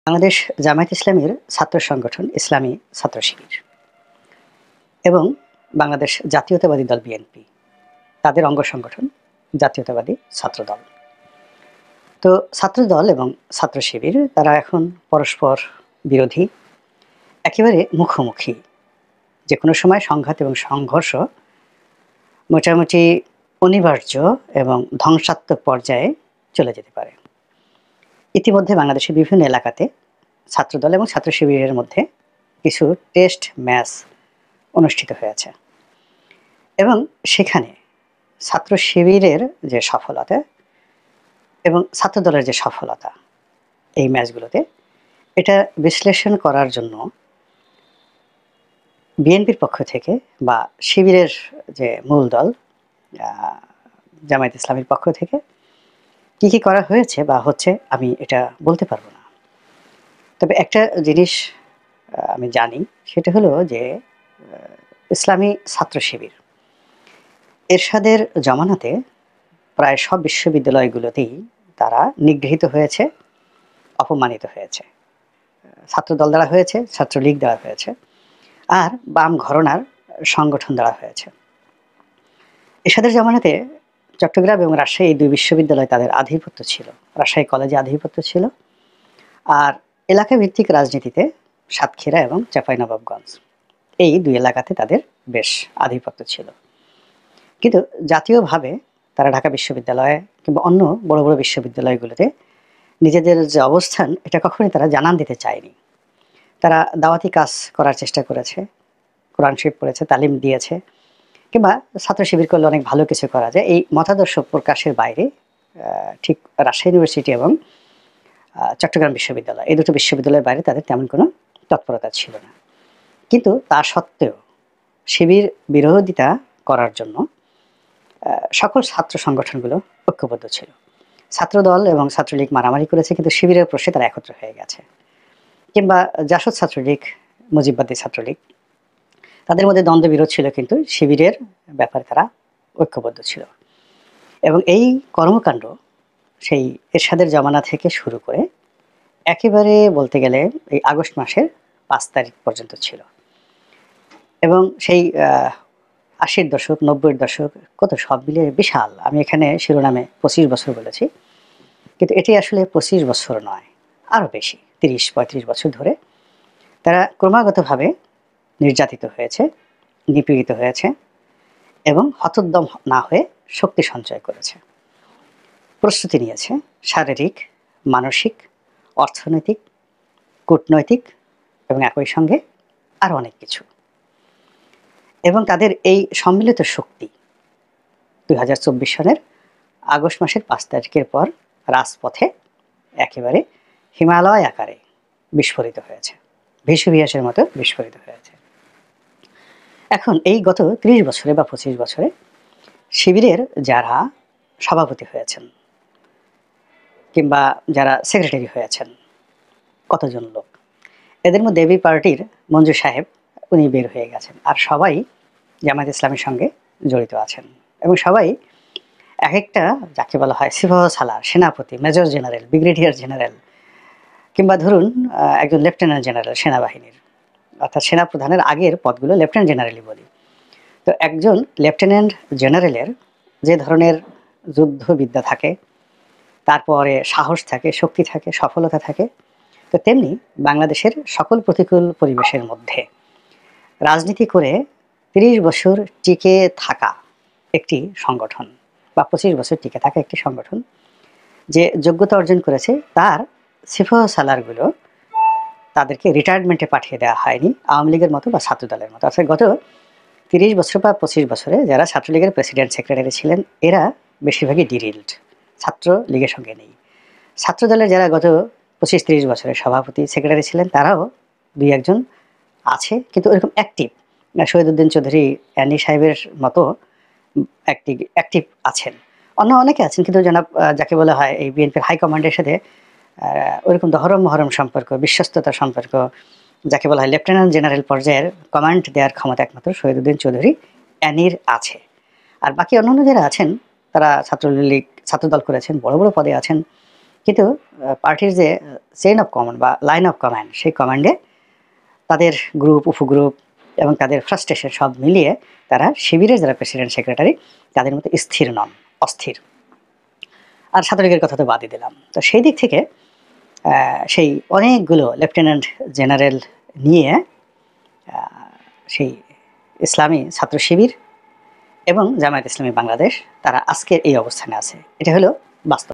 বাংলাদেশ জামায়াত ইসলামীর ছাত্র সংগঠন ইসলামী ছাত্র শিবির এবং বাংলাদেশ জাতীয়তাবাদী দল বিএনপি তাদের অঙ্গ সংগঠন জাতীয়তাবাদী ছাত্র দল। তো ছাত্র দল এবং ছাত্র শিবির তারা এখন পরস্পর বিরোধী, একেবারে মুখোমুখি। যে কোনো সময় সংঘাত এবং সংঘর্ষ মোটামুটি অনিবার্য এবং ধ্বংসাত্মক পর্যায়ে চলে যেতে পারে। ইতিমধ্যে বাংলাদেশের বিভিন্ন এলাকাতে ছাত্রদল এবং ছাত্র শিবিরের মধ্যে কিছু টেস্ট ম্যাচ অনুষ্ঠিত হয়েছে এবং সেখানে ছাত্র শিবিরের যে সফলতা এবং ছাত্রদলের যে সফলতা এই ম্যাচগুলোতে এটা বিশ্লেষণ করার জন্য বিএনপির পক্ষ থেকে বা শিবিরের যে মূল দল জামায়াত ইসলামীর পক্ষ থেকে কি করা হয়েছে বা হচ্ছে আমি এটা বলতে পারবো না। তবে একটা জিনিস আমি জানি, সেটা হলো যে ইসলামী ছাত্র শিবির এরশাদের জমানাতে প্রায় সব বিশ্ববিদ্যালয়গুলোতেই তারা নিগৃহীত হয়েছে, অপমানিত হয়েছে। ছাত্রদল দ্বারা হয়েছে, ছাত্রলীগ দ্বারা হয়েছে, আর বাম ঘরানার সংগঠন দ্বারা হয়েছে। এরশাদের জমানাতে চট্টগ্রাম এবং রাজশাহী এই দুই বিশ্ববিদ্যালয় তাদের আধিপত্য ছিল। রাজশাহী কলেজে আধিপত্য ছিল, আর এলাকা ভিত্তিক রাজনীতিতে সাতক্ষীরা এবং চাঁপাইনবাবগঞ্জ এই দুই এলাকাতে তাদের বেশ আধিপত্য ছিল। কিন্তু জাতীয়ভাবে তারা ঢাকা বিশ্ববিদ্যালয় কিংবা অন্য বড় বড় বিশ্ববিদ্যালয়গুলোতে নিজেদের যে অবস্থান এটা কখনোই তারা জানান দিতে চায়নি। তারা দাওয়াতি কাজ করার চেষ্টা করেছে, কোরআন শরীফ পড়েছে, তালিম দিয়েছে, কিংবা ছাত্র শিবির করলে অনেক ভালো কিছু করা যায় এই মতাদর্শ প্রকাশের বাইরে ঠিক রাজশাহী ইউনিভার্সিটি এবং চট্টগ্রাম বিশ্ববিদ্যালয় এই দুটো বিশ্ববিদ্যালয়ের বাইরে তাদের তেমন কোনো তৎপরতা ছিল না। কিন্তু তা সত্ত্বেও শিবির বিরোধিতা করার জন্য সকল ছাত্র সংগঠনগুলো ঐক্যবদ্ধ ছিল। ছাত্রদল এবং ছাত্রলীগ মারামারি করেছে, কিন্তু শিবিরের প্রশ্নে তারা একত্র হয়ে গেছে। কিংবা জাসদ ছাত্রলীগ, মুজিববাদী ছাত্রলীগ, তাদের মধ্যে দ্বন্দ্ব বিরোধ ছিল, কিন্তু শিবিরের ব্যাপারে তারা ঐক্যবদ্ধ ছিল। এবং এই কর্মকাণ্ড সেই এরশাদের জমানা থেকে শুরু করে একেবারে বলতে গেলে এই আগস্ট মাসের 5 তারিখ পর্যন্ত ছিল। এবং সেই 80-র দশক, 90-এর দশক, কত সব মিলিয়ে বিশাল। আমি এখানে শিরোনামে 25 বছর বলেছি, কিন্তু এটি আসলে 25 বছর নয়, আরও বেশি, 30-35 বছর ধরে তারা ক্রমাগতভাবে নির্যাতিত হয়েছে, নিপীড়িত হয়েছে এবং হতোদ্যম না হয়ে শক্তি সঞ্চয় করেছে, প্রস্তুতি নিয়েছে শারীরিক, মানসিক, অর্থনৈতিক, কূটনৈতিক এবং একই সঙ্গে আরও অনেক কিছু। এবং তাদের এই সম্মিলিত শক্তি 2024 সনের আগস্ট মাসের 5 তারিখের পর রাজপথে একেবারে হিমালয় আকারে বিস্ফোরিত হয়েছে, ভীষুভিয়াসের মতো বিস্ফোরিত হয়েছে। এখন এই গত 30 বছরে বা 25 বছরে শিবিরের যারা সভাপতি হয়েছেন কিংবা যারা সেক্রেটারি হয়েছেন, কতজন লোক, এদের মধ্যে এবি পার্টির মঞ্জু সাহেব উনি বের হয়ে গেছেন, আর সবাই জামায়াত ইসলামের সঙ্গে জড়িত আছেন। এবং সবাই এক একটা যাকে বলা হয় সিপাহ সালার, সেনাপতি, মেজর জেনারেল, ব্রিগেডিয়ার জেনারেল, কিংবা ধরুন একজন লেফটেন্যান্ট জেনারেল সেনাবাহিনীর, অর্থাৎ সেনাপ্রধানের আগের পদগুলো লেফটেন্যান্ট জেনারেলই বলি। তো একজন লেফটেন্যান্ট জেনারেলের যে ধরনের যুদ্ধবিদ্যা থাকে, তারপরে সাহস থাকে, শক্তি থাকে, সফলতা থাকে, তো তেমনি বাংলাদেশের সকল প্রতিকূল পরিবেশের মধ্যে রাজনীতি করে 30 বছর টিকে থাকা একটি সংগঠন বা 25 বছর টিকে থাকা একটি সংগঠন যে যোগ্যতা অর্জন করেছে, তার সিপাহ সালারগুলো তাদেরকে রিটায়ারমেন্টে পাঠিয়ে দেওয়া হয়নি আওয়ামী লীগের মতো বা ছাত্রদলের মতো। অর্থাৎ গত 30 বছর বা 25 বছরে যারা ছাত্রলীগের প্রেসিডেন্ট সেক্রেটারি ছিলেন, এরা বেশিরভাগই ডিরিল্ড, ছাত্রলীগের সঙ্গে নেই। ছাত্রদলের যারা গত 25-30 বছরের সভাপতি সেক্রেটারি ছিলেন, তারাও 2-1 আছে, কিন্তু ওরকম অ্যাক্টিভ শহীদুদ্দিন চৌধুরী, অ্যানি সাহেবের মতো অ্যাক্টিভ আছেন। অন্য অনেকে আছেন, কিন্তু জনাব যাকে বলা হয় এই বিএনপির হাইকমান্ডের সাথে ওইরকম দহরম মহরম সম্পর্ক, বিশ্বস্ততার সম্পর্ক, যাকে বলা হয় লেফটেন্যান্ট জেনারেল পর্যায়ের কমান্ড দেওয়ার ক্ষমতা একমাত্র শহীদুদ্দিন চৌধুরী অ্যানির আছে। আর বাকি অন্যান্য যারা আছেন তারা ছাত্রলীগ, ছাত্রদল করেছেন, বড় বড় পদে আছেন, কিন্তু পার্টির যে চেইন অফ কমান্ড বা লাইন অফ কমান্ড, সেই কমান্ডে তাদের গ্রুপ, উপগ্রুপ এবং তাদের ফ্রাস্ট্রেশন সব মিলিয়ে তারা শিবিরের যারা প্রেসিডেন্ট সেক্রেটারি তাদের মতো স্থির নন, অস্থির। আর ছাত্রলীগের কথা তো বাদই দিলাম। তো সেই দিক থেকে সেই অনেকগুলো লেফটেন্যান্ট জেনারেল নিয়ে সেই ইসলামী ছাত্র শিবির এবং জামায়াত ইসলামী বাংলাদেশ তারা আজকের এই অবস্থানে আছে। এটা হলো বাস্তব।